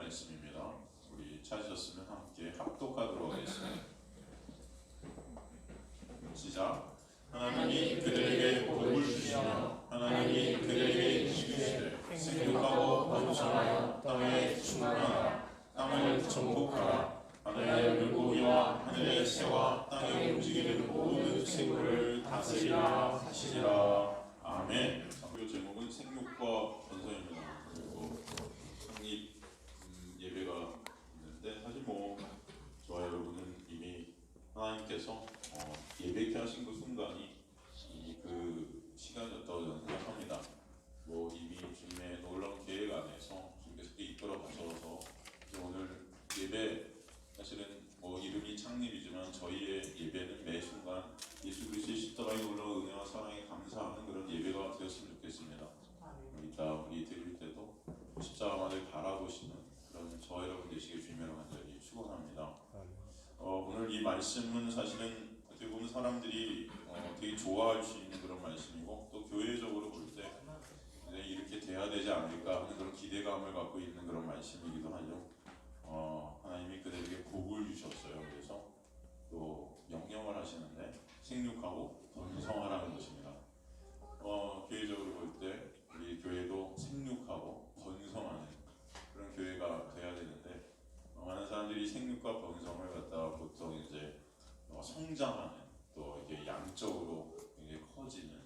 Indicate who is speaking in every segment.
Speaker 1: 말씀입니다. 우리 찾으셨으면 함께 합독하도록 하겠습니다. 시작. 하나님이 그들에게 복을 주시며 하나님이 그들에게 이르시되 생육하고 번성하여 땅에 충만하라. 땅을 정복하라. 하늘의 물고기와 하늘의 새와 땅에 움직이는 모든 생물을 다스리라 하시니라. 아멘. 이 제목은 생육과 번성입니다. 그리고 창립 예배가 있는데 사실 저와 여러분은 이미 하나님께서 예배케 하신 그 순간이 그 시간이었다고 저는 생각합니다. 이미 주님의 놀라운 계획 안에서 주님께서 이끌어 가셔서 오늘 예배 사실은 이름이 창립이지만 저희의 예배는 매 순간 예수 그리스도의 십자가의 놀라운 은혜와 사랑에 감사하는 그런 예배가 되었으면 좋겠습니다. 이따 우리 드릴 때도 십자가만을 바라보시는 그런 저와 여러분 되시길 주님으로 간절히 축원합니다. 오늘 이 말씀은 사실은 어떻게 보면 사람들이 되게 좋아할 수 있는 그런 말씀이고 또 교회적으로 볼 때 이렇게 돼야 되지 않을까 하는 그런 기대감을 갖고 있는 그런 말씀이기도 하죠. 하나님이 그들에게 복을 주셨어요. 그래서 또 명령을 하시는데 생육하고 번성하라는 것입니다. 교회적으로 볼 때 우리 교회도 생육하고 번성하는 그런 교회가 돼야 되는데 많은 사람들이 생육과 번성을 갖다가 보통 이제 성장하는 또 이게 양적으로 이게 커지는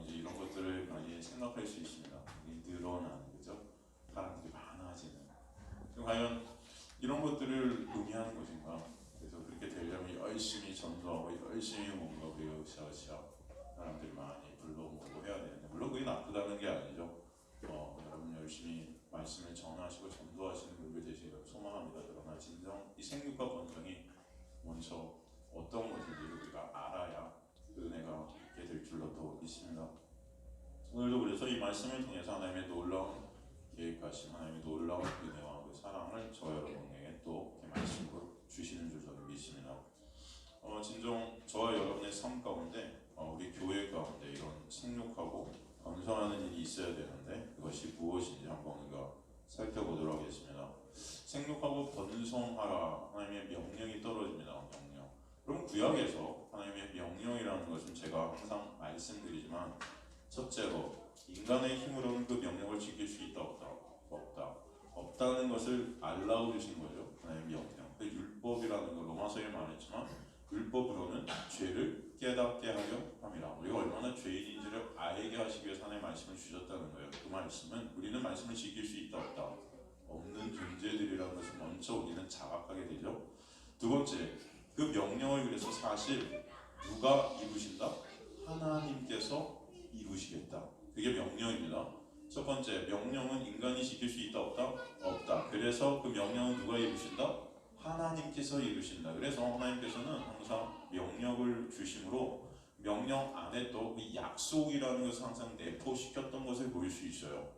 Speaker 1: 이제 이런 것들을 많이 생각할 수 있습니다. 늘어나는 거죠. 사람들이 많아지는. 과연 이런 것들을 의미하는 것인가? 그래서 그렇게 되려면 열심히 전도하고 열심히 뭔가 으쌰으쌰 사람들이 많이 불러모으고 해야 되는데 물론 그게 나쁘다는 게 아니죠. 여러분 열심히 말씀을 전하시고 전도하시는 분들 되시기를 소망합니다. 그러나 진정 이 생육과 번성이 먼저 어떤 것인지 우리가 알아야 그 은혜가 있게 될 줄로 또 믿습니다. 오늘도 그래서 이 말씀을 통해서 하나님의 놀라운 계획하신 하나님의 놀라운 은혜와 그 사랑을 저 여러분에게 또 이렇게 말씀으로 주시는 줄 저는 믿습니다. 진정 저와 여러분의 삶 가운데 우리 교회 가운데 이런 생육하고 번성하는 일이 있어야 되는데 그것이 무엇인지 한번 우리가 살펴보도록 하겠습니다. 생육하고 번성하라 하나님의 명령이 떨어집니다. 명령. 그럼 구약에서 하나님의 명령이라는 것은 제가 항상 말씀드리지만 첫째로 인간의 힘으로는 그 명령을 지킬 수 있다 없다. 없다는 것을 알라고 주신 거죠. 하나님의 명령. 그 율법이라는 거 로마서에 말했지만 율법으로는 죄를 깨닫게 하려 함이라. 우리가 얼마나 죄인인지를 알게 하시기 위해서 하나님의 말씀을 주셨다는 거예요. 그 말씀은 우리는 말씀을 지킬 수 있다 없다. 없는 존재들이라는 것을 먼저 우리는 자각하게 되죠. 두 번째, 그 명령을 그래서 사실 누가 이루신다? 하나님께서 이루시겠다. 그게 명령입니다. 첫 번째, 명령은 인간이 지킬 수 있다 없다? 없다. 그래서 그 명령은 누가 이루신다? 하나님께서 이루신다. 그래서 하나님께서는 항상 명령을 주심으로 명령 안에 또 약속이라는 것을 항상 내포시켰던 것을 볼 수 있어요.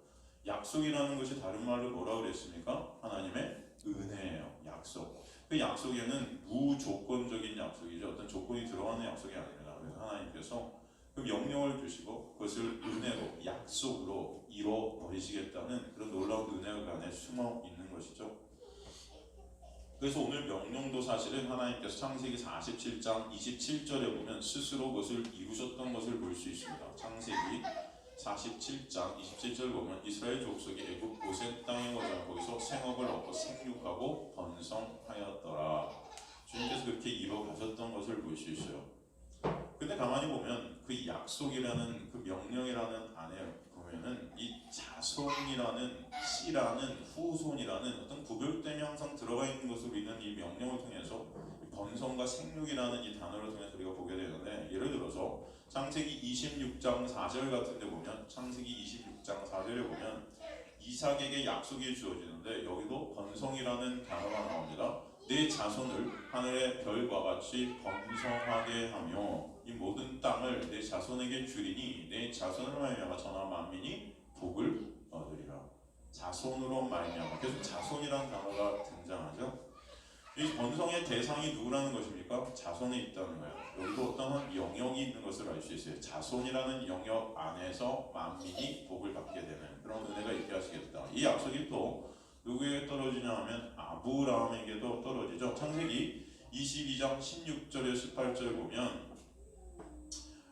Speaker 1: 약속이라는 것이 다른 말로 뭐라 그랬습니까? 하나님의 은혜예요. 약속. 그 약속에는 무조건적인 약속이죠. 어떤 조건이 들어가는 약속이 아닙니다. 그래서 하나님께서 그 명령을 주시고 그것을 은혜로 약속으로 이뤄버리시겠다는 그런 놀라운 은혜가 그 안에 숨어 있는 것이죠. 그래서 오늘 명령도 사실은 하나님께서 창세기 47장 27절에 보면 스스로 그것을 이루셨던 것을 볼 수 있습니다. 창세기 47장 27절 보면 이스라엘 족속이 애굽 고센 땅에 거주하고 거기서 생업을 얻고 생육하고 번성하였더라. 주님께서 그렇게 이뤄가셨던 것을 볼 수 있어요. 근데 가만히 보면 그 약속이라는 그 명령이라는 안에 보면은 이 자손이라는 씨라는 후손이라는 어떤 구별됨이 항상 들어가 있는 것을 우리는 이 명령을 통해서 번성과 생육이라는 이 단어를 통해서 우리가 보게 되는데 예를 들어서 창세기 26장 4절 같은 데 보면 창세기 26장 4절에 보면 이삭에게 약속이 주어지는데 여기도 번성이라는 단어가 나옵니다. 내 자손을 하늘의 별과 같이 번성하게 하며 이 모든 땅을 내 자손에게 주리니 내 자손으로 말미암아 전하 만민이 복을 얻으리라. 자손으로 말미암아. 계속 자손이라는 단어가 등장하죠. 이 번성의 대상이 누구라는 것입니까? 자손에 있다는 거예요. 여기도 어떤 영역이 있는 것을 알 수 있어요. 자손이라는 영역 안에서 만민이 복을 받게 되는 그런 은혜가 있게 하시겠다. 이 약속이 또 누구에게 떨어져 떨어지냐 하면 아브라함에게도 떨어지죠. 창세기 22장 16절에 18절 보면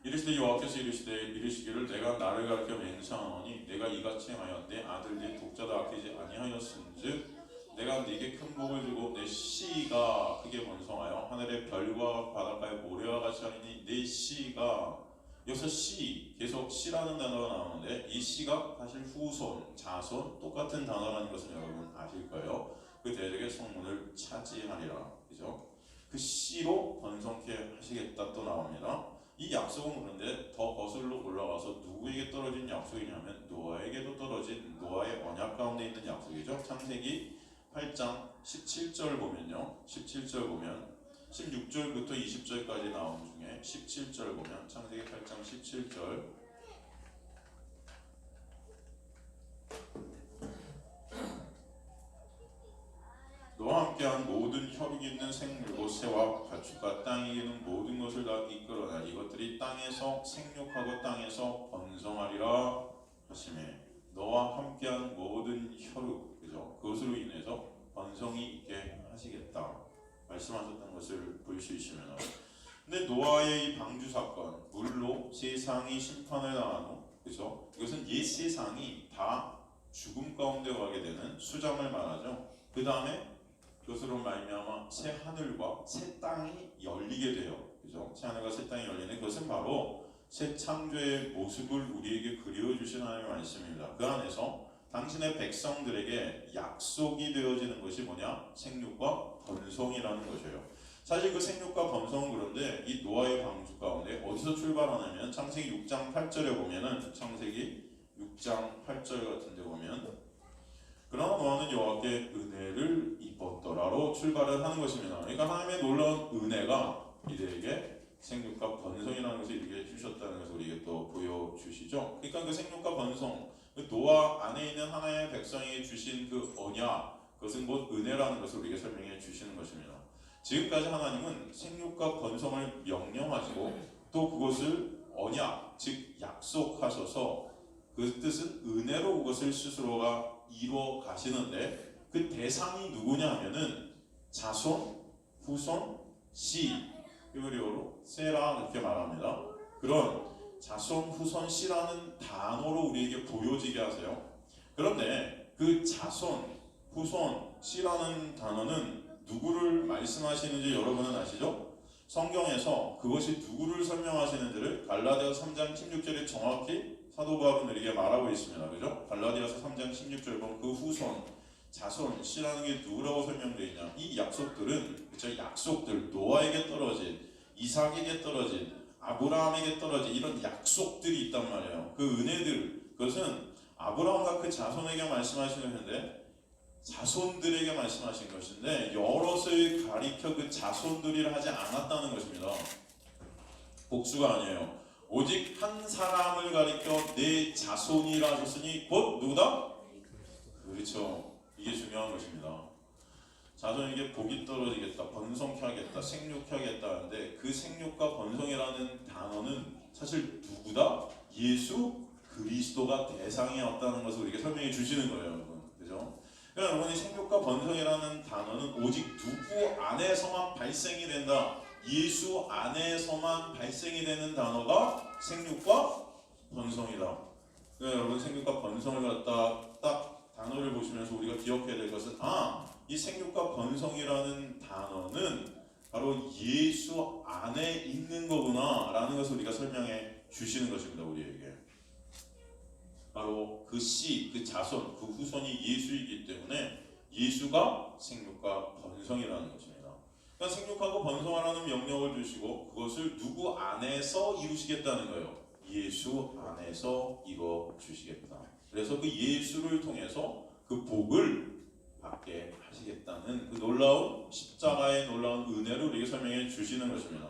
Speaker 1: 이르시되 여호와께서 이르시기를 내가 나를 가리켜 맹세하노니 내가 이같이 행하여 내 아들 내 독자도 아끼지 아니하였은즉 내가 네게 큰 복을 주고 내 씨가 크게 번성하여 하늘의 별과 바닷가의 모래와 같이 하리니 내 씨가 여기서 씨 계속 씨라는 단어가 나오는데 이 씨가 사실 후손, 자손 똑같은 단어라는 것을 여러분 아실 거예요. 그 대적의 성문을 차지하리라. 그죠? 그 씨로 번성케 하시겠다 또 나옵니다. 이 약속은 그런데 더 거슬러 올라가서 누구에게 떨어진 약속이냐면 노아에게도 떨어진 노아의 언약 가운데 있는 약속이죠. 창세기 8장 17절 보면요. 17절 보면 16절부터 20절까지 나온 중에 17절 보면 창세기 8장 17절 너와 함께한 모든 혈육 있는 생물고 새와 가축과 땅에 있는 모든 것을 다 이끌어내 이것들이 땅에서 생육하고 땅에서 번성하리라 하시매 너와 함께한 모든 혈육 그죠? 그것으로 인해서 번성이 있게 하시겠다 말씀하셨던 것을 볼 수 있으면 근데 노아의 이 방주 사건 물로 세상이 심판을 당한 후 그죠? 이것은 옛 세상이 다 죽음 가운데 가게 되는 수장을 말하죠. 그 다음에 그것으로 말미암아 새 하늘과 새 땅이 열리게 돼요. 그죠? 새 하늘과 새 땅이 열리는 그것은 바로 새 창조의 모습을 우리에게 그려주신 하나님의 말씀입니다. 그 안에서 당신의 백성들에게 약속이 되어지는 것이 뭐냐? 생육과 번성이라는 것이에요. 사실 그 생육과 번성은 그런데 이 노아의 방주 가운데 어디서 출발하냐면 창세기 6장 8절에 보면은 창세기 6장 8절 같은 데 보면 그러나 노아는 여호와께 은혜를 입었더라로 출발을 하는 것입니다. 그러니까 하나님의 놀라운 은혜가 이들에게 생육과 번성이라는 것을 이렇게 주셨다는 것을 우리에게 또 보여주시죠. 그러니까 그 생육과 번성, 그 노아 안에 있는 하나님의 백성에게 주신 그 언약, 그것은 곧 은혜라는 것을 우리에게 설명해 주시는 것입니다. 지금까지 하나님은 생육과 번성을 명령하시고 또 그것을 언약, 즉 약속하셔서 그 뜻은 은혜로 그것을 스스로가 이루어 가시는데 그 대상이 누구냐 하면은 자손, 후손, 씨, 히브리어로 세라 이렇게 말합니다. 그런 자손, 후손, 씨라는 단어로 우리에게 보여지게 하세요. 그런데 그 자손, 후손, 씨라는 단어는 누구를 말씀하시는지 여러분은 아시죠? 성경에서 그것이 누구를 설명하시는지를 갈라디아서 3장 16절에 정확히 사도 바울은 우리에게 말하고 있습니다. 그죠? 갈라디아서 3장 16절 보면 그 후손, 자손, 씨라는 게 누구라고 설명되어 있냐? 이 약속들은 그쵸? 약속들, 노아에게 떨어진, 이삭에게 떨어진, 아브라함에게 떨어진 이런 약속들이 있단 말이에요. 그 은혜들, 그것은 아브라함과 그 자손에게 말씀하시는 건데 자손들에게 말씀하신 것인데 여럿을 가리켜 그 자손들이라 하지 않았다는 것입니다. 복수가 아니에요. 오직 한 사람을 가리켜 내 자손이라 하셨으니 곧 누구다? 그렇죠. 이게 중요한 것입니다. 자손에게 복이 떨어지겠다, 번성케 하겠다, 생육케 하겠다 하는데 그 생육과 번성이라는 단어는 사실 누구다? 예수 그리스도가 대상이었다는 것을 우리에게 설명해 주시는 거예요, 여러분. 그죠? 그러니까 여러분이 생육과 번성이라는 단어는 오직 누구 안에서만 발생이 된다. 예수 안에서만 발생이 되는 단어가 생육과 번성이다. 그러니까 여러분 생육과 번성을 갖다 딱 단어를 보시면서 우리가 기억해야 될 것은 이 생육과 번성이라는 단어는 바로 예수 안에 있는 거구나 라는 것을 우리가 설명해 주시는 것입니다. 우리에게 바로 그 씨, 그 자손, 그 후손이 예수이기 때문에 예수가 생육과 번성이라는 것입니다. 그러니까 생육하고 번성하라는 명령을 주시고 그것을 누구 안에서 이루시겠다는 거예요. 예수 안에서 이루어 주시겠다. 그래서 그 예수를 통해서 그 복을 받게 하시겠다는 그 놀라운 십자가의 놀라운 은혜를 우리에게 설명해 주시는 것입니다.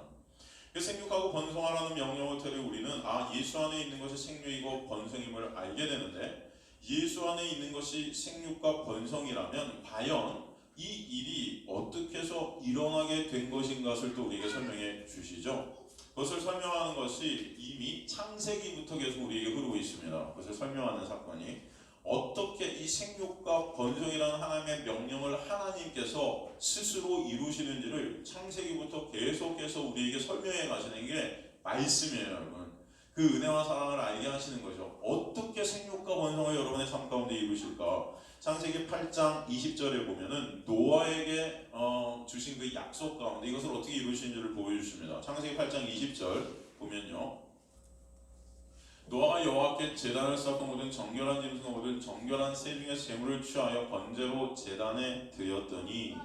Speaker 1: 생육하고 번성하라는 명령을 ter에 우리는 예수 안에 있는 것이 생육이고 번성임을 알게 되는데 예수 안에 있는 것이 생육과 번성이라면 과연 이 일이 어떻게 해서 일어나게 된 것인가를 또 우리에게 설명해 주시죠. 그것을 설명하는 것이 이미 창세기부터 계속 우리에게 흐르고 있습니다. 그것을 설명하는 사건이 어떻게 이 생육과 번성이라는 하나님의 명령을 하나님께서 스스로 이루시는지를 창세기부터 계속해서 우리에게 설명해 가시는 게 말씀이에요, 여러분. 그 은혜와 사랑을 알게 하시는 거죠. 어떻게 생육과 번성을 여러분의 삶 가운데 이루실까? 창세기 8장 20절에 보면은 노아에게 주신 그 약속 가운데 이것을 어떻게 이루시는지를 보여주십니다. 창세기 8장 20절 보면요, 노아가 여호와께 제단을 쌓고 모든 정결한 짐승 모든 정결한 새 중에서 제물을 취하여 번제로 제단에 드렸더니,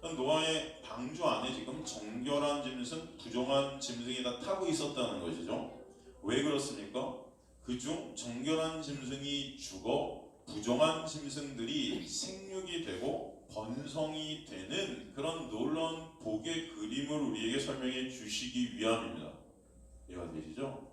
Speaker 1: 노아의 방주 안에 지금 정결한 짐승, 부정한 짐승이 다 타고 있었다는 것이죠. 왜 그렇습니까? 그중 정결한 짐승이 죽어 부정한 짐승들이 생육이 되고 번성이 되는 그런 놀라운 복의 그림을 우리에게 설명해 주시기 위함입니다. 이해가 되시죠?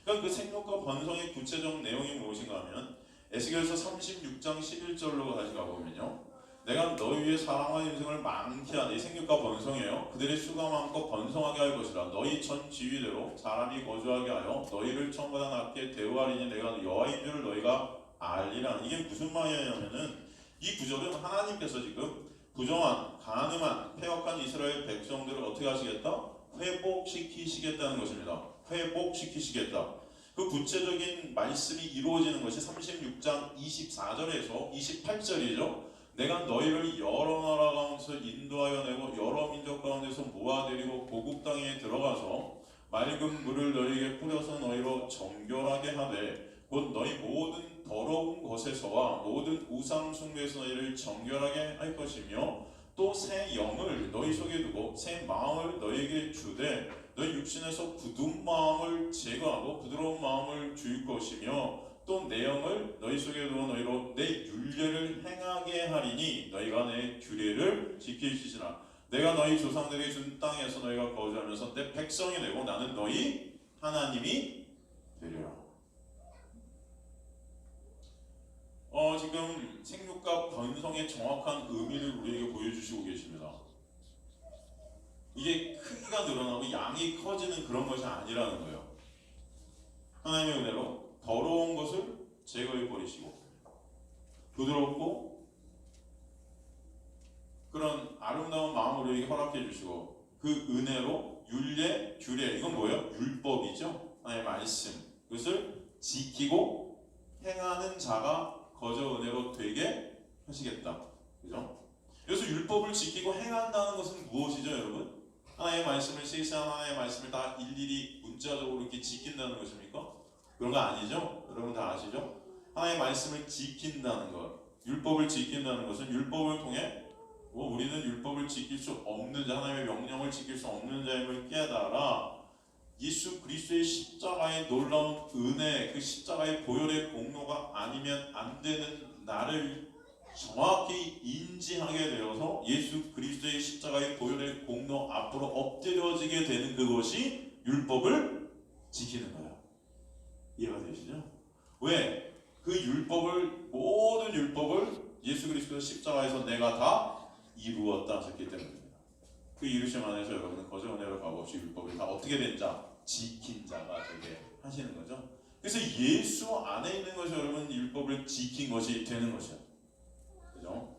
Speaker 1: 그러니까 그 생육과 번성의 구체적 내용이 무엇인가 하면 에스겔서 36장 11절로 다시 가보면요, 내가 너희 위에 사랑과 짐승을 많게 하되, 생육과 번성이에요. 그들의 수가 많고 번성하게 할 것이라. 너희 전 지위대로 사람이 거주하게 하여 너희를 처음보다 낫게 대우하리니 내가 여호와인 줄을 너희가 알리라. 이게 무슨 말이냐면은, 이 구절은 하나님께서 지금 부정한, 간음한, 패역한 이스라엘 백성들을 어떻게 하시겠다? 회복시키시겠다는 것입니다. 회복시키시겠다. 그 구체적인 말씀이 이루어지는 것이 36장 24절에서 28절이죠. 내가 너희를 여러 나라 가운데서 인도하여 내고 여러 민족 가운데서 모아들이고 고국 땅에 들어가서 맑은 물을 너희에게 뿌려서 너희로 정결하게 하되, 곧 너희 모든 더러운 것에서와 모든 우상 숭배에서 너희를 정결하게 할 것이며, 또 새 영을 너희 속에 두고 새 마음을 너희에게 주되, 너희 육신에서 굳은 마음을 제거하고 부드러운 마음을 줄 것이며, 또 내 영을 너희 속에 두어 너희로 내 율례를 행하게 하리니 너희가 내 규례를 지킬지니라. 내가 너희 조상들에게 준 땅에서 너희가 거주하면서 내 백성이 되고 나는 너희 하나님이 되리라. 지금 생육과 번성의 정확한 의미를 우리에게 보여주시고 계십니다. 이게 크기가 늘어나고 양이 커지는 그런 것이 아니라는 거예요. 하나님의 은혜로 더러운 것을 제거해 버리시고 부드럽고 그런 아름다운 마음을 우리에게 허락해 주시고, 그 은혜로 율례, 규례, 이건 뭐예요? 율법이죠. 하나님의 말씀, 그것을 지키고 행하는 자가 거저 은혜로 되게 하시겠다. 그죠? 그래서 율법을 지키고 행한다는 것은 무엇이죠, 여러분? 하나님의 말씀을, 실시한 하나님의 말씀을 다 일일이 문자적으로 이렇게 지킨다는 것입니까? 그런 거 아니죠? 여러분 다 아시죠? 하나님의 말씀을 지킨다는 것, 율법을 지킨다는 것은 율법을 통해 우리는 율법을 지킬 수 없는 자, 하나님의 명령을 지킬 수 없는 자임을 깨달아 예수 그리스도의 십자가의 놀라운 은혜, 그 십자가의 보혈의 공로가 아니면 안 되는 나를 정확히 인지하게 되어서 예수 그리스도의 십자가의 보혈의 공로 앞으로 엎드려지게 되는 그것이 율법을 지키는 거예요. 이해가 되시죠? 왜? 그 율법을, 모든 율법을 예수 그리스도 십자가에서 내가 다 이루었다 하셨기 때문입니다. 그 이루심 안에서 여러분은 거저 은혜로 값없이 율법을 다 어떻게 된 자? 지킨 자가 되게 하시는 거죠. 그래서 예수 안에 있는 것이 여러분 율법을 지킨 것이 되는 것이죠. 그죠?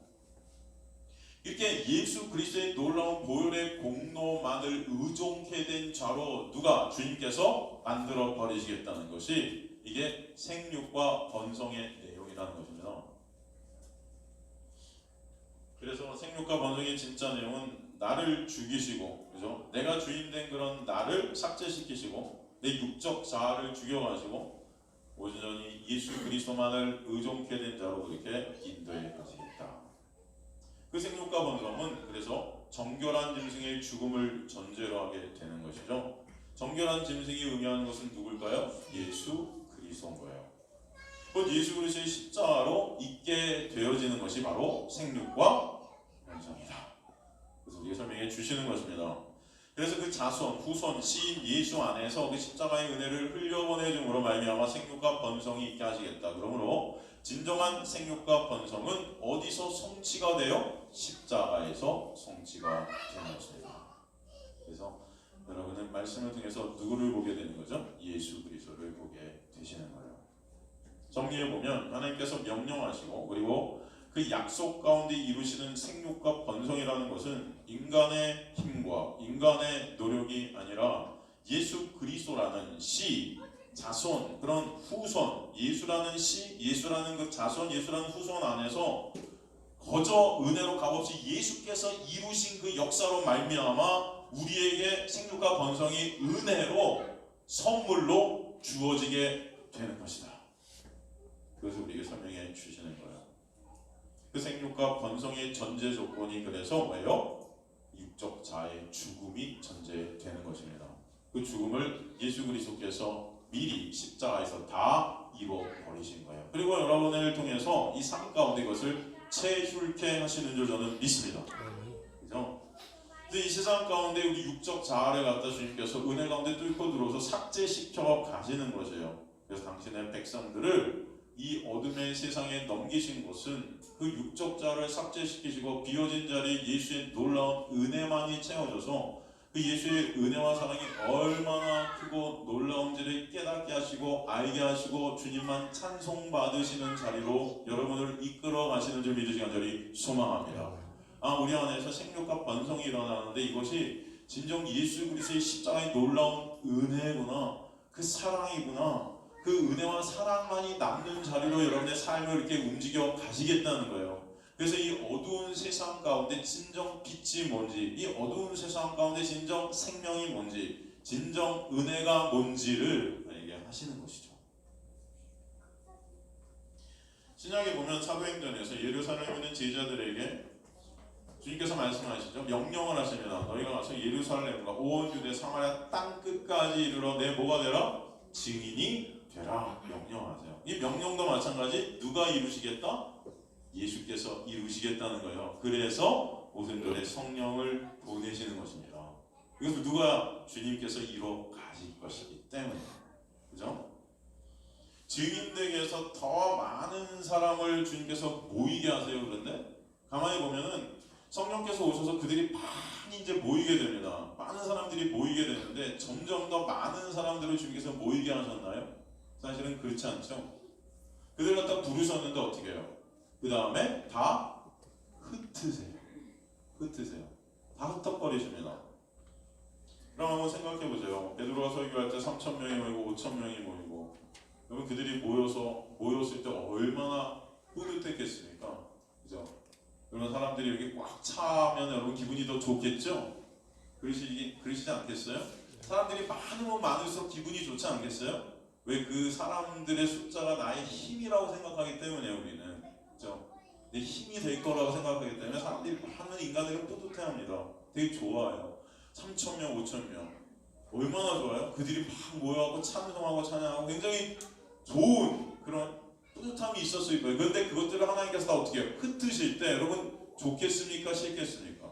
Speaker 1: 이렇게 예수 그리스도의 놀라운 보혈의 공로만을 의존케 된 자로 누가? 주님께서 만들어 버리시겠다는 것이 이게 생육과 번성의 내용이라는 것입니다. 그래서 생육과 번성의 진짜 내용은 나를 죽이시고, 그죠? 내가 주인된 그런 나를 삭제시키시고 내 육적 자아를 죽여가지고 온전히 예수 그리스도만을 의존케 된 자로 그렇게 인도해 가시겠다. 그 생육과 번성은 그래서 정결한 짐승의 죽음을 전제로 하게 되는 것이죠. 정결한 짐승이 의미하는 것은 누굴까요? 예수 그리스도인 거예요. 곧 예수 그리스도의 십자가로 있게 되어지는 것이 바로 생육과 번성이다. 그래서 우리가 설명해 주시는 것입니다. 그래서 그 자손, 후손, 시인 예수 안에서 그 십자가의 은혜를 흘려보내줌으로 말미암아 생육과 번성이 있게 하시겠다. 그러므로 진정한 생육과 번성은 어디서 성취가 돼요? 십자가에서 성취가 되는 것입니다. 그래서 여러분은 말씀을 통해서 누구를 보게 되는 거죠? 예수 그리스도를 보게 되시는 거예요. 정리해보면 하나님께서 명령하시고 그리고 그 약속 가운데 이루시는 생육과 번성이라는 것은 인간의 힘과 인간의 노력이 아니라 예수 그리스도라는 씨, 자손, 그런 후손, 예수라는 씨, 예수라는 그 자손, 예수라는 후손 안에서 거저 은혜로 값없이 예수께서 이루신 그 역사로 말미암아 우리에게 생육과 번성이 은혜로 선물로 주어지게 되는 것이다. 그것을 우리에게 설명해 주시는 거예요. 그 생육과 번성의 전제 조건이 그래서 뭐예요? 육적 자의 죽음이 전제되는 것입니다. 그 죽음을 예수 그리스도께서 미리 십자가에서 다 이루어 버리신 거예요. 그리고 여러분을 통해서 이 삶 가운데 이것을 채휼케 하시는 줄 저는 믿습니다. 그죠? 근데 이 세상 가운데 우리 육적 자아를 갖다 주님께서 은혜 가운데 뚫고 들어서 삭제시켜 가시는 것이에요. 그래서 당신의 백성들을 이 어둠의 세상에 넘기신 것은 그 육적 자를 삭제시키시고 비어진 자리에 예수의 놀라운 은혜만이 채워져서 그 예수의 은혜와 사랑이 얼마나 크고 놀라운지를 깨닫게 하시고 알게 하시고 주님만 찬송받으시는 자리로 여러분을 이끌어 가시는 줄 믿으시기 간절히 소망합니다. 우리 안에서 생육과 번성이 일어나는데 이것이 진정 예수 그리스도의 십자가의 놀라운 은혜구나, 그 사랑이구나, 그 은혜와 사랑만이 남는 자리로 여러분의 삶을 이렇게 움직여 가시겠다는 거예요. 그래서 이 어두운 세상 가운데 진정 빛이 뭔지, 이 어두운 세상 가운데 진정 생명이 뭔지, 진정 은혜가 뭔지를 알게 하시는 것이죠. 신약에 보면 사도행전에서 예루살렘에 있는 제자들에게 주님께서 말씀하시죠. 명령을 하십니다. 너희가 가서 예루살렘과 온 유대 사마리아 땅 끝까지 이르러 내 뭐가 되라? 증인이 되라. 명령하세요. 이 명령도 마찬가지. 누가 이루시겠다? 예수께서 이루시겠다는 거예요. 그래서 오순절에 성령을 보내시는 것입니다. 이것도 누가? 주님께서 이루어 가실 것이기 때문에. 그죠? 증인되게서 더 많은 사람을 주님께서 모이게 하세요. 그런데 가만히 보면은 성령께서 오셔서 그들이 많이 이제 모이게 됩니다. 많은 사람들이 모이게 되는데 점점 더 많은 사람들을 주님께서 모이게 하셨나요? 사실은 그렇지 않죠. 그들 갖다 부르셨는데 어떻게 해요? 그 다음에 다 흩으세요. 흩으세요. 다 흩어버리십니다. 그럼 한번 생각해보세요. 베드로가 설교할 때 3,000명이 모이고 5,000명이 모이고 여러분 그들이 모였을 때 얼마나 뿌듯했겠습니까? 그죠? 그런 사람들이 여기 꽉 차면 여러분 기분이 더 좋겠죠? 그러시지 않겠어요? 사람들이 많으면 많을수록 기분이 좋지 않겠어요? 왜? 그 사람들의 숫자가 나의 힘이라고 생각하기 때문에 우리는. 그죠? 내 힘이 될 거라고 생각하기 때문에 사람들이 많은 인간들은 뿌듯해합니다. 되게 좋아요. 3,000명, 5,000명 얼마나 좋아요? 그들이 막 모여갖고 찬송하고 찬양하고 굉장히 좋은 그런 뿌듯함이 있었을 거예요. 그런데 그것들을 하나님께서 다 어떻게 해요? 흩으실 때 여러분 좋겠습니까? 싫겠습니까?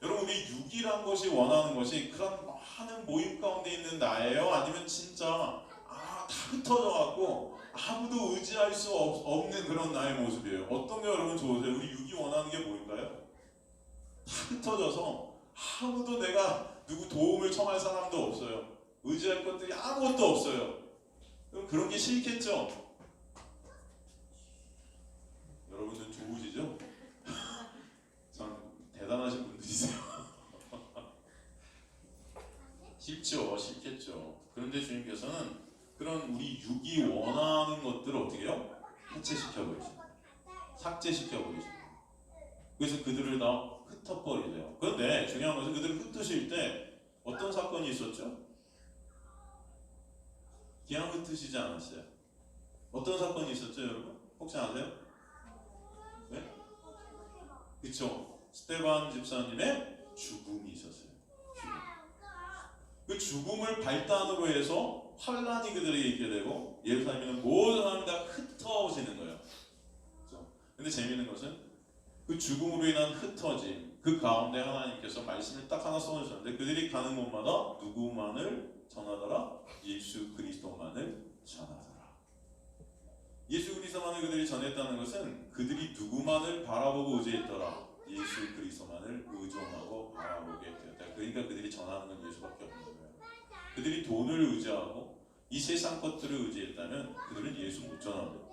Speaker 1: 여러분 우리 육이란 것이 원하는 것이 그런 많은 모임 가운데 있는 나예요? 아니면 진짜 다 흩어져갖고 아무도 의지할 수 없는 그런 나의 모습이에요? 어떤 게 여러분 좋으세요? 우리 육이 원하는 게 뭘까요? 다 흩어져서 아무도 내가 누구 도움을 청할 사람도 없어요. 의지할 것들이 아무것도 없어요. 그럼 그런 게 싫겠죠? 여러분들 좋으시죠? 참 대단하신 분들이세요. 싫죠, 싫겠죠. 그런데 주님께서는 그런 우리 육이 원하는 것들을 어떻게 해요? 해체시켜 버리십니다. 삭제시켜 버리십니다. 그래서 그들을 다 흩어버리세요. 그런데 중요한 것은 그들을 흩으실 때 어떤 사건이 있었죠? 그냥 흩으시지 않았어요. 어떤 사건이 있었죠, 여러분? 혹시 아세요? 네? 그쵸? 스데반 집사님의 죽음이 있었어요. 그 죽음을 발단으로 해서 환란이 그들에게 있게 되고 예루살렘에는 모든 사람이 다 흩어지는 거예요. 그렇죠? 근데 재미있는 것은 그 죽음으로 인한 흩어짐 그 가운데 하나님께서 말씀을 딱 하나 써주셨는데 그들이 가는 곳마다 누구만을 전하더라? 예수 그리스도만을 전하더라. 예수 그리스도만을 그들이 전했다는 것은 그들이 누구만을 바라보고 의지했더라? 예수 그리스도만을 의존하고 바라보게 되었다. 그러니까 그들이 전하는 건 예수밖에 없는 거예요. 그들이 돈을 의지하고 이 세상 것들을 의지했다면 그들은 예수 못 전합니다.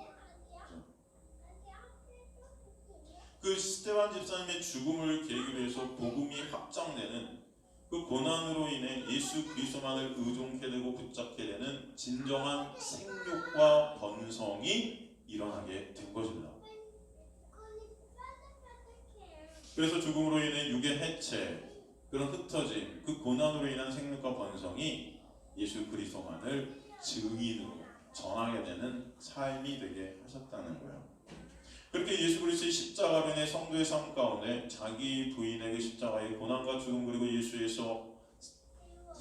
Speaker 1: 그 스데반 집사님의 죽음을 계기로 해서 복음이 확장되는 그 고난으로 인해 예수 그리스도만을 의존케 되고 붙잡게 되는 진정한 생육과 번성이 일어나게 된 것입니다. 그래서 죽음으로 인해 육의 해체, 그런 흩어짐, 그 고난으로 인한 생육과 번성이 예수 그리스도만을 증인으로 전하게 되는 삶이 되게 하셨다는 거예요. 그렇게 예수 그리스도의 십자가로 인해 성도의 삶 가운데 자기 부인에게 십자가의 고난과 죽음 그리고 예수에서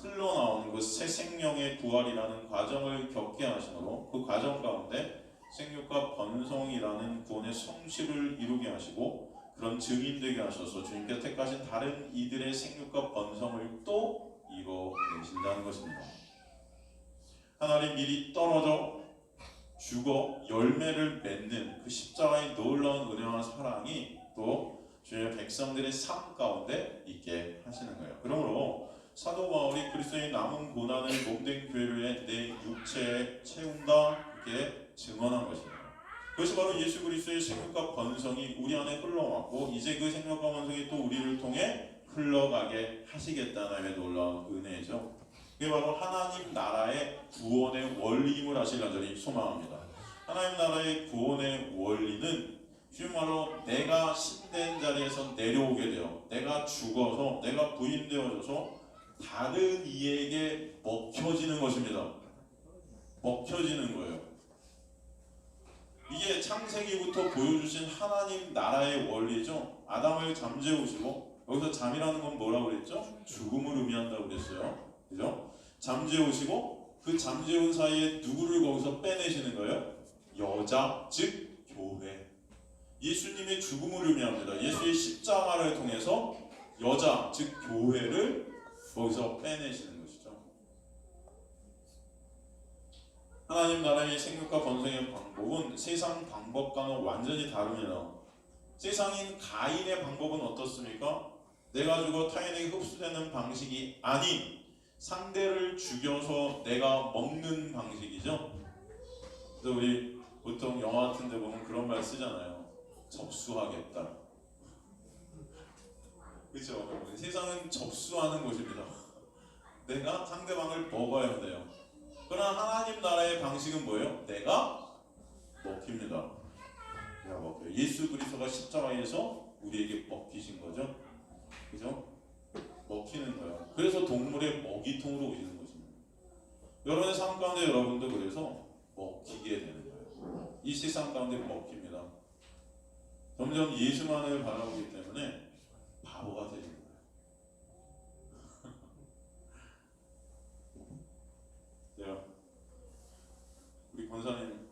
Speaker 1: 흘러나오는 그 새 생명의 부활이라는 과정을 겪게 하시므로 그 과정 가운데 생육과 번성이라는 구원의 성취를 이루게 하시고 그런 증인되게 하셔서 주님께서 택하신 다른 이들의 생육과 번성을 또 이뤄내신다는 것입니다. 하나님 미리 떨어져 죽어 열매를 맺는 그 십자가의 놀라운 은혜와 사랑이 또 주의 백성들의 삶 가운데 있게 하시는 거예요. 그러므로 사도 바울이 그리스도의 남은 고난을 몸된 교회를 내 육체에 채운다 이렇게 증언한 것입니다. 그것이 바로 예수 그리스도의 생명과 번성이 우리 안에 흘러왔고 이제 그 생명과 번성이 또 우리를 통해 흘러가게 하시겠다는 놀라운 은혜죠. 그게 바로 하나님 나라의 구원의 원리임을 하시길 간절히 소망합니다. 하나님 나라의 구원의 원리는 쉬운 말로 내가 신된 자리에서 내려오게 되어 내가 죽어서 내가 부인되어져서 다른 이에게 먹혀지는 것입니다. 먹혀지는 거예요. 이게 창세기부터 보여주신 하나님 나라의 원리죠. 아담을 잠재우시고 여기서 잠이라는 건 뭐라고 그랬죠? 죽음을 의미한다고 그랬어요. 그죠? 잠재우시고 그 잠재운 사이에 누구를 거기서 빼내시는 거예요? 여자, 즉 교회. 예수님의 죽음을 의미합니다. 예수의 십자가를 통해서 여자, 즉 교회를 거기서 빼내시는 것이죠. 하나님 나라의 생육과 번성의 방법은 세상 방법과는 완전히 다릅니다. 세상인 가인의 방법은 어떻습니까? 내가 죽어 타인에게 흡수되는 방식이 아닌 상대를 죽여서 내가 먹는 방식이죠. 그래서 우리 보통 영화 같은 데 보면 그런 말 쓰잖아요. 접수하겠다. 그렇죠? 세상은 접수하는 곳입니다. 내가 상대방을 먹어야 돼요. 그러나 하나님 나라의 방식은 뭐예요? 내가 먹힙니다. 내가 먹혀요. 예수 그리스도가 십자가에서 우리에게 먹히신 거죠. 그죠? 먹히는 거예요. 그래서 동물의 먹이통으로 오시는 것입니다. 여러분의 삶 가운데 여러분도 그래서 먹히게 되는 거예요. 이 세상 가운데 먹힙니다. 점점 예수만을 바라보기 때문에 바보가 되는 거예요. 제가 우리 권사님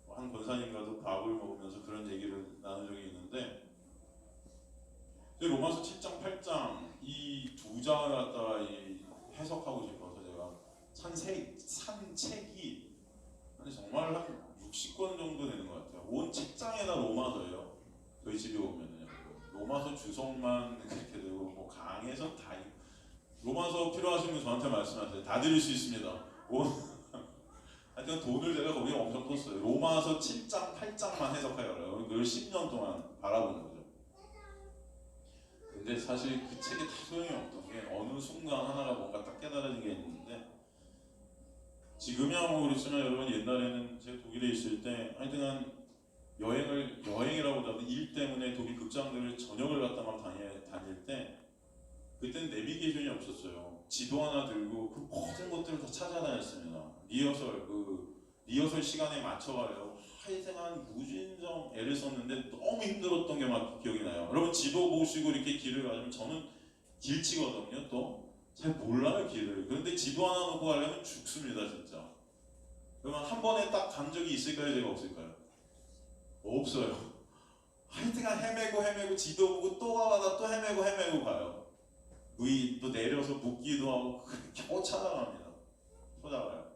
Speaker 1: 한 권사님과도 밥을 먹으면서 그런 얘기를 나눈 적이 있는데 로마서 7장 8장 이 두 장을 갖다가 해석하고 싶어서 제가 산 책이 정말 한 60권 정도 되는 것 같아요. 온 책장에다 로마서예요. 저희 집에 오면은요. 로마서 주석만 그렇게 되고 뭐 강에서 다 로마서 필요하신 분 저한테 말씀하세요. 다 드릴 수 있습니다. 하여튼 돈을 제가 거기에 엄청 썼어요. 로마서 7장 8장만 해석하여요. 그걸 10년 동안 바라보는 거죠. 근데 사실 그 책이 다 소용이 없던 게 어느 순간 하나가 뭔가 딱 깨달아진 게 있는데 지금이야 뭐 그렇지만 여러분 옛날에는 제가 독일에 있을 때 하여튼간 여행이라고 하면 일 때문에 독일 극장들을 저녁을 갔다 막 다닐 때 그때는 내비게이션이 없었어요. 지도 하나 들고 그 모든 것들을 다 찾아다녔습니다. 리허설 시간에 맞춰가요. 하여튼간 무진정 애를 썼는데 너무 힘들었던 게 막 기억이 나요. 여러분 지도 보시고 이렇게 길을 가시면 저는 길치거든요. 또 잘 몰라요 길을. 그런데 지도 하나 놓고 가려면 죽습니다 진짜. 그러면 한 번에 딱 간 적이 있을까요? 제가 없을까요? 없어요. 하여튼간 헤매고 지도 보고 또 가다가 또 헤매고 가요. 또 내려서 묻기도 하고 겨우 찾아갑니다. 찾아가요.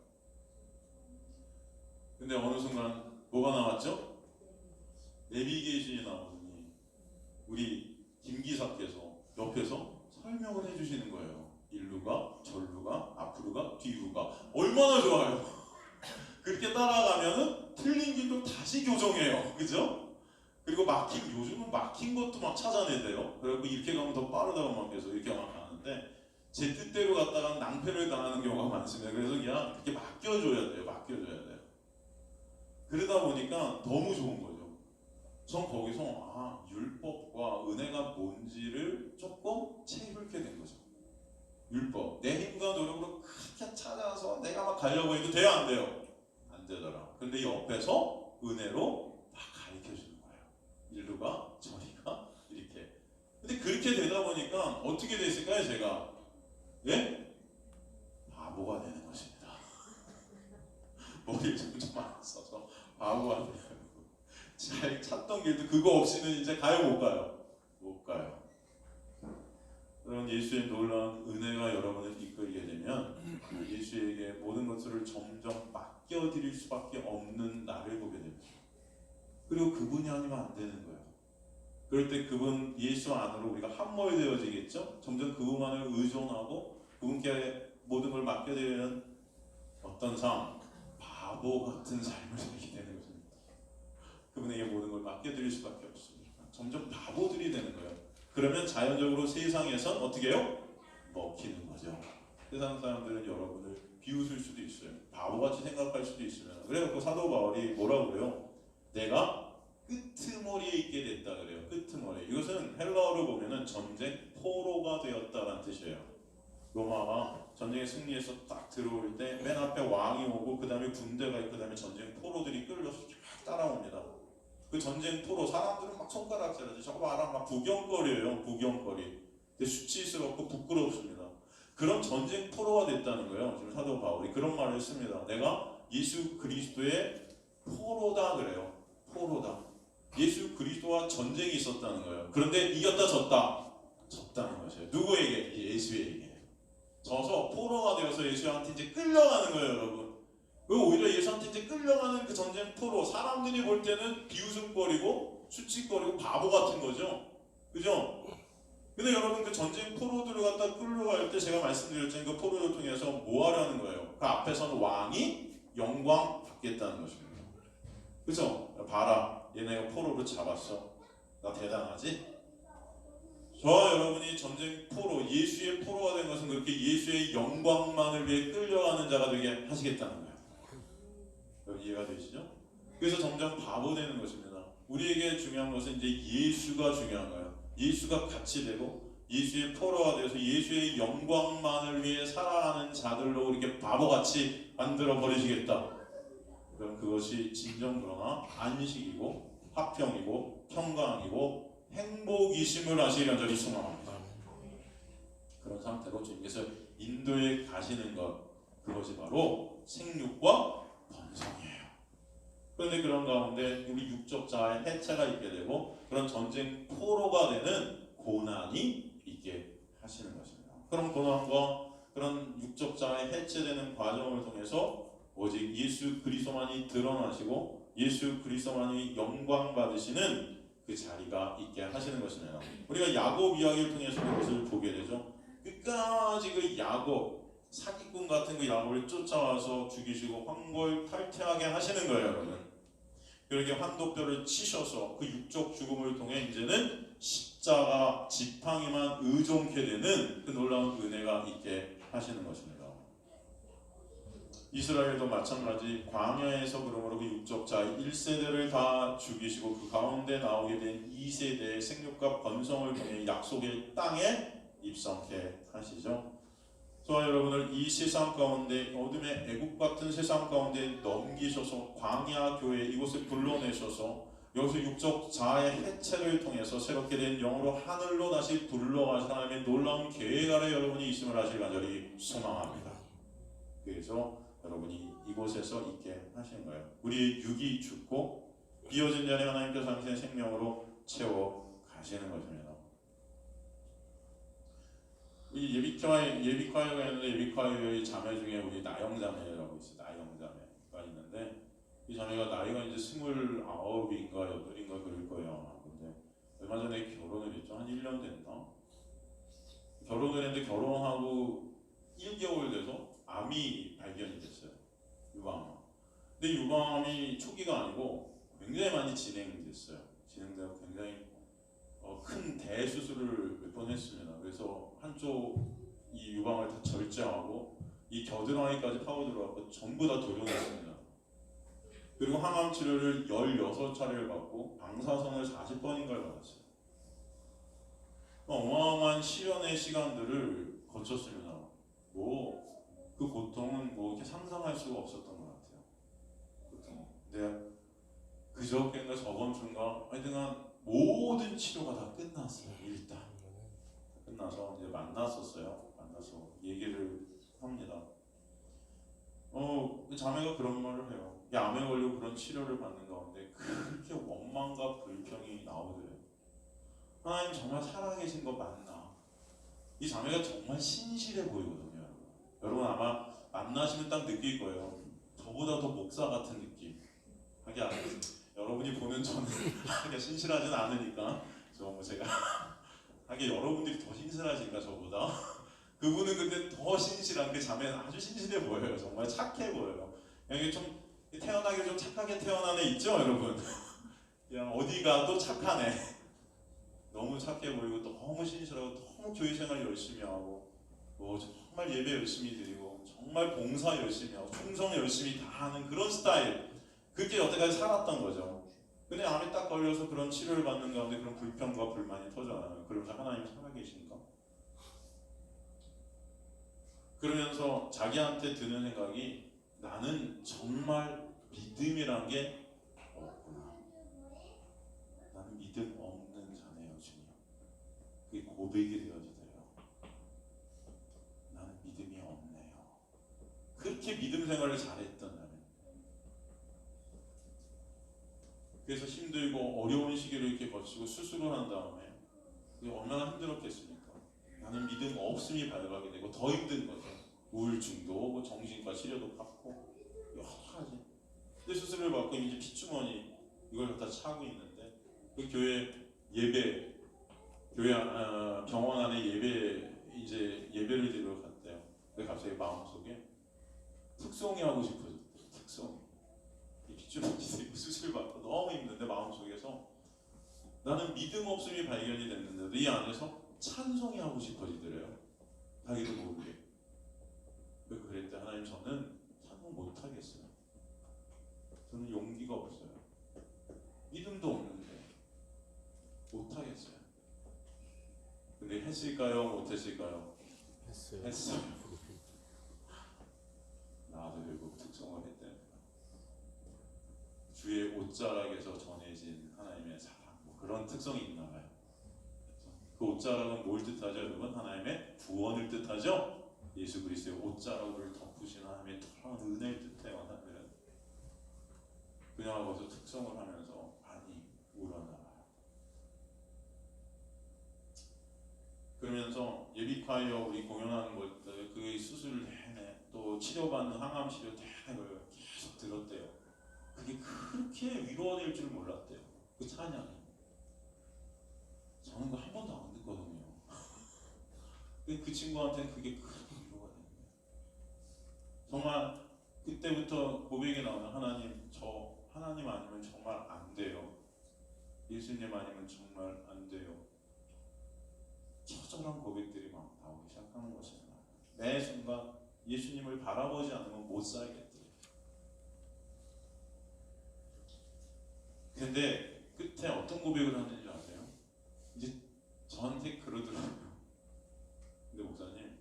Speaker 1: 근데 어느 순간 뭐가 나왔죠? 내비게이션이 나오더니 우리 김 기사께서 옆에서 설명을 해주시는 거예요. 일루가, 절루가, 앞으로가, 뒤로가. 얼마나 좋아요. 그렇게 따라가면은 틀린 길도 다시 교정해요. 그죠? 그리고 요즘은 막힌 것도 막 찾아내대요. 그래갖고 이렇게 가면 더 빠르다고 막 해서 이렇게 막 가는데 제 뜻대로 갔다가 낭패를 당하는 경우가 많습니다. 그래서 그냥 그렇게 맡겨줘야 돼요. 맡겨줘야 돼요. 그러다 보니까 너무 좋은 거죠. 전 거기서 율법과 은혜가 뭔지를 조금 채울게 된 거죠. 율법, 내 힘과 노력으로 크게 찾아서 내가 막 가려고 해도 돼요, 안 돼요? 안 되더라. 근데 옆에서 은혜로 막 가르쳐 주는 거예요. 일루가 저리가 이렇게. 근데 그렇게 되다 보니까 어떻게 됐을까요, 제가? 예? 바보가 되는 것입니다. 머리를 점점 안 써서 바보가 돼요. 잘 찾던 길도 그거 없이는 이제 가요, 못 가요? 못 가요. 그런 예수의 놀라운 은혜가 여러분을 이끌게 되면 예수에게 모든 것들을 점점 맡겨드릴 수밖에 없는 나를 보게 됩니다. 그리고 그분이 아니면 안 되는 거예요. 그럴 때 그분 예수 안으로 우리가 함몰되어지겠죠. 점점 그분만을 의존하고 그분께 모든 걸 맡겨드리는 어떤 삶, 바보 같은 삶을 살게 되는 것입니다. 그분에게 모든 걸 맡겨드릴 수밖에 없습니다. 점점 바보들이 되는 거예요. 그러면 자연적으로 세상에선 어떻게 해요? 먹히는 거죠. 세상 사람들은 여러분을 비웃을 수도 있어요. 바보같이 생각할 수도 있으면. 그래서 사도 바울이 뭐라고 그래요? 내가 끄트머리에 있게 됐다 그래요. 끄트머리. 이것은 헬라어로 보면은 전쟁 포로가 되었다는 뜻이에요. 로마가 전쟁에 승리해서 딱 들어올 때 맨 앞에 왕이 오고 그 다음에 군대가 있고 그 다음에 전쟁 포로들이 끌려서 쫙 따라옵니다. 그 전쟁 포로 사람들은 막 손가락질하지. 저거 봐라 막 구경거리예요. 구경거리. 근데 수치스럽고 부끄럽습니다. 그런 전쟁 포로가 됐다는 거예요. 지금 사도 바울이 그런 말을 했습니다. 내가 예수 그리스도의 포로다 그래요. 포로다. 예수 그리스도와 전쟁이 있었다는 거예요. 그런데 이겼다 졌다. 졌다는 것이에요. 누구에게? 예수에게. 져서 포로가 되어서 예수한테 이제 끌려가는 거예요, 여러분. 오히려 예수한테 이제 끌려가는 그 전쟁 포로, 사람들이 볼 때는 비웃음거리고 수치거리고 바보 같은 거죠. 그죠? 근데 여러분 그 전쟁 포로들을 갖다 끌려갈 때 제가 말씀드렸잖아요. 그 포로를 통해서 뭐 하려는 거예요? 그 앞에서는 왕이 영광 받겠다는 것입니다. 그죠? 봐라, 얘네가 포로를 잡았어. 나 대단하지? 저와 여러분이 전쟁 포로, 예수의 포로가 된 것은 그렇게 예수의 영광만을 위해 끌려가는 자가 되게 하시겠다는 거예요. 여러분 이해가 되시죠? 그래서 점점 바보 되는 것입니다. 우리에게 중요한 것은 이제 예수가 중요한 거예요. 예수가 같이 되고 예수의 포로가 되어서 예수의 영광만을 위해 살아가는 자들로 이렇게 바보같이 만들어 버리시겠다. 그럼 그것이 진정 그러나 안식이고 화평이고 평강이고 행복이심을 하시기 간절히 소망합니다. 그런 상태로 주님께서 인도에 가시는 것, 그것이 바로 생육과 번성이에요. 그런데 그런 가운데 우리 육적 자아의 해체가 있게 되고 그런 전쟁 포로가 되는 고난이 있게 하시는 것입니다. 그런 고난과 그런 육적 자아의 해체되는 과정을 통해서 오직 예수 그리스도만이 드러나시고 예수 그리스도만이 영광 받으시는 그 자리가 있게 하시는 것입니다. 우리가 야곱 이야기를 통해서 그것을 보게 되죠. 끝까지 그 야곱, 사기꾼 같은 그 야곱을 쫓아와서 죽이시고 황골 탈퇴하게 하시는 거예요, 여러분. 그렇게 환도뼈를 치셔서 그 육적 죽음을 통해 이제는 십자가 지팡이만 의존케 되는 그 놀라운 은혜가 있게 하시는 것입니다. 이스라엘도 마찬가지 광야에서 그러므로 그 육적 자의 1세대를 다 죽이시고 그 가운데 나오게 된 2세대의 생육과 번성을 통해 약속의 땅에 입성케 하시죠. 저와 여러분을 이 세상 가운데 어둠의 애국 같은 세상 가운데 넘기셔서 광야 교회 이곳에 불러내셔서 여기서 육적 자아의 해체를 통해서 새롭게 된 영으로 하늘로 다시 불러가신 하나님의 놀라운 계획 아래 여러분이 있음을 하실 간절히 소망합니다. 그래서 여러분이 이곳에서 있게 하시는 거예요. 우리의 육이 죽고 비어진 자리 하나님께서 당신의 생명으로 채워 가시는 것입니다. 이 예비과외가 있는데 예비과외의 자매 중에 우리 나영자매라고 있어요. 나영자매가 있는데 이 자매가 나이가 이제 29인가 8인가 그럴 거예요. 근데 얼마 전에 결혼을 했죠. 한 1년 됐나? 결혼을 했는데 결혼하고 1개월 돼서 암이 발견이 됐어요. 유방암. 근데 유방암이 초기가 아니고 굉장히 많이 진행됐어요. 진행되고 굉장히 큰 대수술을 몇 번 했습니다. 그래서 한쪽 이 유방을 다 절제하고 이 겨드랑이까지 파고 들어가고 전부 다 도려냈습니다. 그리고 항암 치료를 16차례를 받고 방사선을 40번인가를 받았어요. 어마어마한 시련의 시간들을 거쳤습니다. 그 고통은 이렇게 상상할 수가 없었던 것 같아요. 근데 그저께인가 저번 주인가 하여튼간 모든 치료가 다 끝났어요. 일단 끝나서 이제 만나서 얘기를 합니다. 자매가 그런 말을 해요. 암에 걸리고 그런 치료를 받는 가운데 그렇게 원망과 불평이 나오더래요. 하나님 정말 살아계신 거 맞나? 이 자매가 정말 신실해 보이거든요. 여러분 아마 만나시면 딱 느낄 거예요. 저보다 더 목사 같은 느낌. 하긴 여러분이 보는 저는 하긴 신실하진 않으니까 제가 하긴 여러분들이 더 신실하시니까 저보다 그분은 근데 더 신실한 게 자매는 아주 신실해 보여요. 정말 착해 보여요. 여기 좀 태어나기 좀 착하게 태어난 애 있죠, 여러분? 그냥 어디 가도 착한 애. 너무 착해 보이고 너무 신실하고 너무 교회 생활 열심히 하고 정말 예배 열심히 드리고 정말 봉사 열심히 하고 충성 열심히 다 하는 그런 스타일. 그게 여태까지 살았던 거죠. 근데 암에 딱 걸려서 그런 치료를 받는 가운데 그런 불평과 불만이 터져나와요. 그러면서 하나님 살아계신가? 그러면서 자기한테 드는 생각이 나는 정말 믿음이란 게 없구나. 나는 믿음 없는 자네요, 주님. 그게 고백이 되어지더래요. 나는 믿음이 없네요. 그렇게 믿음 생활을 잘했던 나는. 그래서 힘들고 어려운 시기를 이렇게 거치고 수술을 한 다음에 얼마나 힘들었겠습니까? 나는 믿음 없음이 발각이 되고 더 힘든 거죠. 우울증도 정신과 치료도 받고 여러 가지. 근데 수술을 받고 이제 핏주머니 이걸 갖다 차고 있는데 그 병원 안에 예배를 드리러 갔대요. 근데 갑자기 마음속에 특송이 하고 싶어졌대요. 특송. 이 핏주머니 들고 수술 받고 너무 힘든데 마음속에서 나는 믿음 없음이 발견이 됐는데도 이 안에서 찬송이 하고 싶어지더래요. 자기도 모르게. 왜 그랬대? 하나님 저는 찬송 못하겠어요. 저는 용기가 없어요. 믿음도 없는데 못하겠어요. 근데 했을까요? 못했을까요? 했어요. 나도 결국 특성을 했대요. 주의 옷자락에서 전해진 하나님의 사랑 그런 특성이 있나 봐요. 그 옷자락은 뭘 뜻하죠, 여러분? 하나님의 구원을 뜻하죠? 예수 그리스도의 옷자락을 덮으신 하나님의 털어놓은 은혜를 뜻해요. 하나님은 그냥 거기서 특성을 하면서 많이 우러나와요. 그러면서 예비콰이어 우리 공연하는 것들 그 수술 내내 또 치료받는 항암 치료 내내 걸 계속 들었대요. 그게 그렇게 위로될 줄 몰랐대요. 그 찬양이. 저는 그거 한 번도 안 듣거든요. 그 친구한테는 그게 큰 위로가 되는 거예요. 정말 그때부터 고백이 나오는 하나님, 저 하나님 아니면 정말 안 돼요. 예수님 아니면 정말 안 돼요. 처절한 고백들이 막 나오기 시작하는 것입니다. 매 순간 예수님을 바라보지 않으면 못 살겠대요. 근데 끝에 어떤 고백을 하는지 아세요? 이제 저한테 그러더라고요. 근데 목사님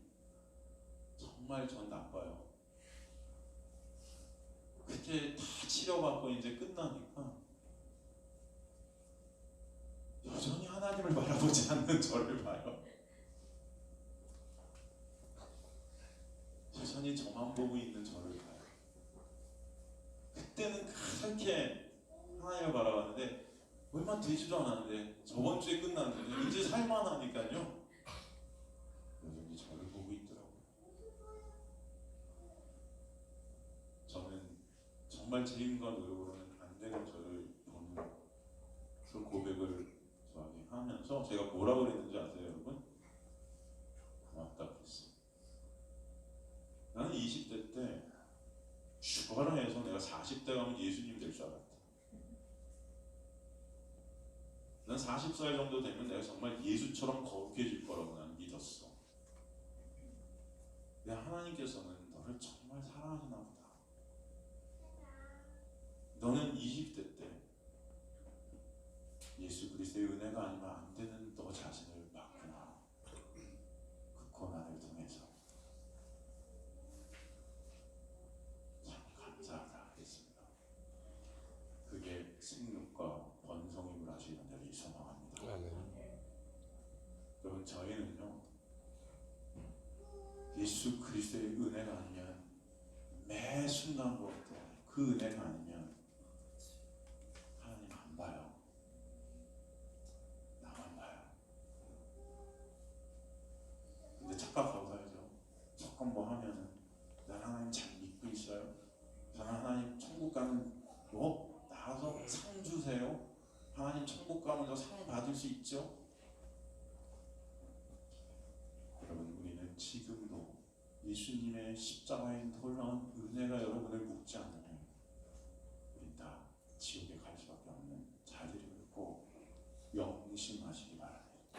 Speaker 1: 정말 전 나빠요. 그렇게 다 치료받고 이제 끝나니까 여전히 하나님을 바라보지 않는 저를 봐요. 여전히 저만 보고 있는 저를 봐요. 그때는 그렇게 하나님을 바라봤는데 얼마 되지도 않았는데 저번 주에 끝났는데 이제 살만하니까요. 여전히 저를 보고 있더라고요. 저는 정말 제 힘과 노력으로는 안 되는 저를 보는 그런 고백을 저에게 하면서 제가 뭐라고 그랬는지 아세요, 여러분? 고맙다고 했어요. 나는 20대 때 슈퍼랑에서 내가 40 40대 가면 예수님 될 줄 알았다. 난 40살 정도 되면 내가 정말 예수처럼 거룩해질 거라고 난 믿었어. 근데 하나님께서는 너를 정말 사랑하시나 보다. 너는 20대 때 예수 그리스도의 은혜가 아니면 안 되는 너 자신을 봤구나. 그 고난을 통해서 참 감사하다 했습니다. 그게 생육과 번성임을 하시는 자를 소망합니다. 여러분, 저희는요 예수 그리스도의 은혜가 아니면 매 순간 볼 때 그 은혜가 아니면 하나님 안 봐요. 나만 봐요. 근데 착각하고 살죠. 조금 뭐 하면은 난 하나님 잘 믿고 있어요. 저는 하나님 천국 가면 뭐 나가서 상 주세요. 하나님 천국 가면 저 상 받을 수 있죠. 여러분, 우리는 지금도 예수님의 십자가의 놀라운 은혜가 여러분을 묶지 않으면 우린 다 지옥에 갈 수밖에 없는 자들이 있고 명심하시기 바랍니다.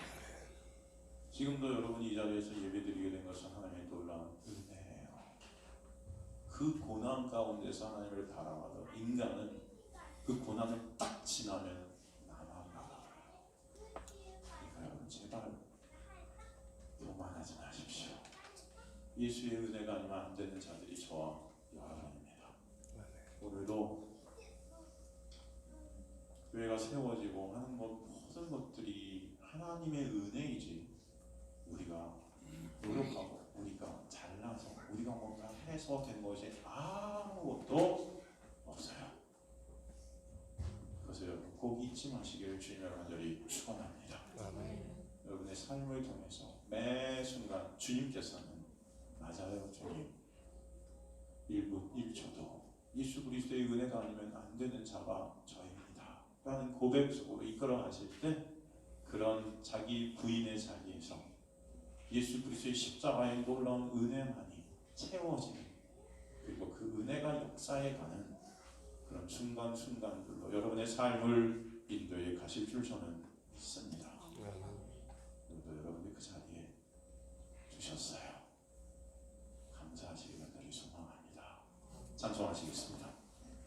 Speaker 1: 지금도 여러분이 이 자리에서 예배드리게 된 것은 하나님의 놀라운 은혜예요. 그 고난 가운데서 하나님을 바라봐도 인간은 그 고난을 딱 지나면 나만 바라봐요. 그러니까 여러분, 제발 교만하지 마십시오. 예수의 은혜가 아니면 안 되는 자들이 저와 여러분입니다. 오늘도 교회가 세워지고 하는 모든 것들이 하나님의 은혜이지 우리가 노력하고 우리가 잘나서 우리가 뭔가 해서 된 것이 아무것도 없어요. 그래서 여러분 꼭 잊지 마시기를 주님의 간절히 축원합니다. 여러분의 삶을 통해서 매 순간 주님께서는 맞아요, 주님. 1분 1초도 예수 그리스도의 은혜가 아니면 안 되는 자가 저입니다 라는 고백 속으로 이끌어 가실 때 그런 자기 부인의 자리에서 예수 그리스도의 십자가의 놀라운 은혜만이 채워지는, 그리고 그 은혜가 역사해 가는 그런 순간순간들로 여러분의 삶을 인도해 가실 줄 저는 믿습니다.